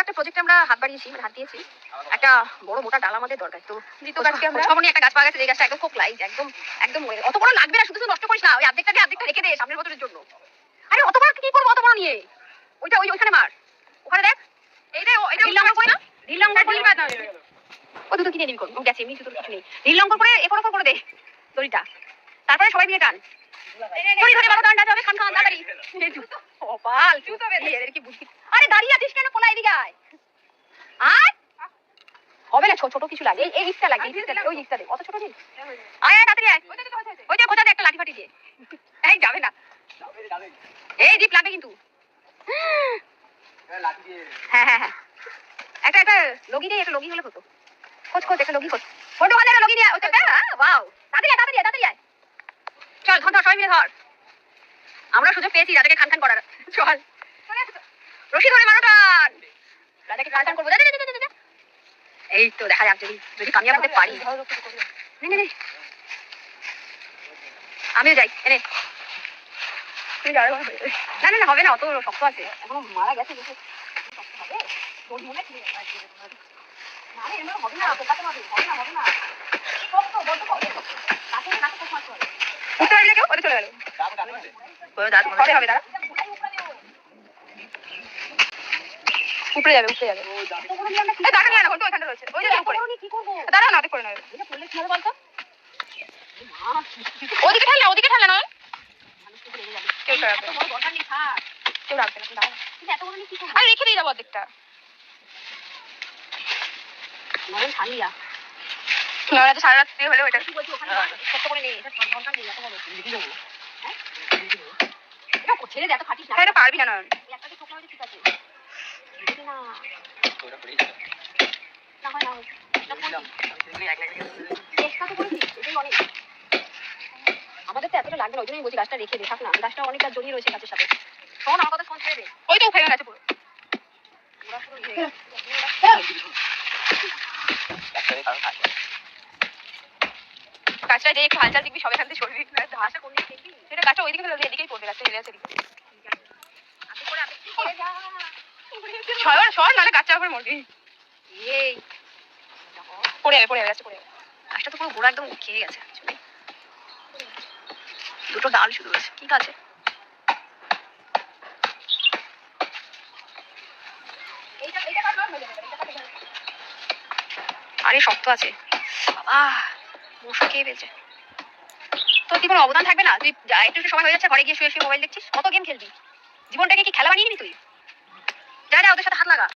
একটা প্রজেক্টে আমরা হাত বাড়িয়েছি, মানে হাত দিয়েছি। একটা বড় মোটা ডাল আমাদের দরকার। তো জিতু গাছকে আমরা খবর নিয়ে একটা গাছ পাওয়া গেছে, এই গাছটা একদম খুব লাইট, একদম একদম অত বড় লাগবে না, শুধু নষ্ট করিস না, ওই অর্ধেকটা রেখে দে সামনের বছরের জন্য। আরে অত বড় কি করবো অত বড় নিয়ে? ওইটা ওইখানে মার, ওখানে দেখ। এইটা এটা ঢিল লঙ্কা করে না, ঢিল লঙ্কা ঢিল বাদ না। ও দুটো কিনে নিবি কোন গেছে, এমনি দুটো কিছু নেই। ঢিল লঙ্কা করে এরপর করে দে দড়িটা, তারপরে সবাই মিলে টান। দড়ি ধরে ভালো টানটা যাবে, খান খান তাড়াতাড়ি। কপাল চুত হবে এদের কি বুদ্ধি। আরে দাঁড়িয়ে আছিস কেন, পোলা এদিকে আয়। আয় হবে না, ছোট কিছু লাগে, এই ইটটা লাগে, ওই ইটটা দে, অত ছোট দিন। আয় আয় তাড়াতাড়ি আয়, ওই যে খোঁচা দে একটা লাঠি ফাটি দিয়ে। এই যাবে না, এই দীপ লাগবে কিন্তু। হ্যাঁ হ্যাঁ হ্যাঁ, একটা লগি দিয়ে, একটা লগি হলে হতো। খোঁজ একটা লগি খোঁজ, ফটো হলে লগি দিয়ে ওটা। ওয়াও, তাড়াতাড়ি আয়। চল ধর সবাই মিলে ধর, আমরা সুযোগ পেয়েছি রাজাকে খান খান করার। চল রশি ধরে মারো টান, রাজাকে খান খান করবো। এই তো দেখা যাক যদি কামিয়াব হতে পারি। নে আমিও যাই, এনে না হবে না, অত শক্ত আছে এখনো, মারা গেছে কিন্তু শক্ত হবে। তোর মনে হবে না, পোকাতে হবে না, শক্ত বড্ড শক্ত, নাকে পোকা মারতে হবে। উঠতে পারলে কেউ ওটা চলে গেল, হবে হবে, দাঁড়া উপরে যাবে। টাকা নিয়ে না, ওইখানটা রয়েছে, ওই যে উপরে। দাঁড়া না, করে নেবে। এটা করলে কি হবে বলতো? ওদিকে ঠান্ডা নয়, কেউ রাখবে না। আরে রেখে দিয়ে যাবো অর্ধেকটা। সারা রাত্রি হলেও এটা ছেড়ে দে, এত খাটিস না। এটা পারবি না, ঠিক আছে আমাদের তো এতটা লাগবে না, ওই জন্যই বলছি গাছটা রেখে দে, থাক না, গাছটা অনেকটা জড়িয়ে রয়েছে গাছের সাথে। শোন আমার কথা, শোন, ছেড়ে দে। ওই তো উঠে গেছে পুরো, গাছটা যে একটু হালচাল দিবি সব এখান থেকে সরবি, ঘাসটা কোন দিকে দেখবি, সেটা গাছটা ওইদিকে ফেলে এদিকেই পড়বে, গাছটা হেলে আছে এদিকে। সর নাহলে গাছটার উপরে মরবি। এই পড়ে যাবে গাছটা, পড়ে যাবে। গাছটা তো পুরো গোড়া একদম খেয়ে গেছে, দুটো ডাল শুধু রয়েছে। কি আছে? আরে শক্ত আছে বাবা, মশা খেয়ে ফেলছে। তোর কি কোনো অবদান থাকবে না? তুই একটু সময় হয়ে যাচ্ছে, ঘরে গিয়ে শুয়ে মোবাইল দেখছিস, কত গেম খেলবি? জীবনটাকে কি খেলা বানিয়ে নিবি তুই? যা ওদের সাথে হাত লাগা।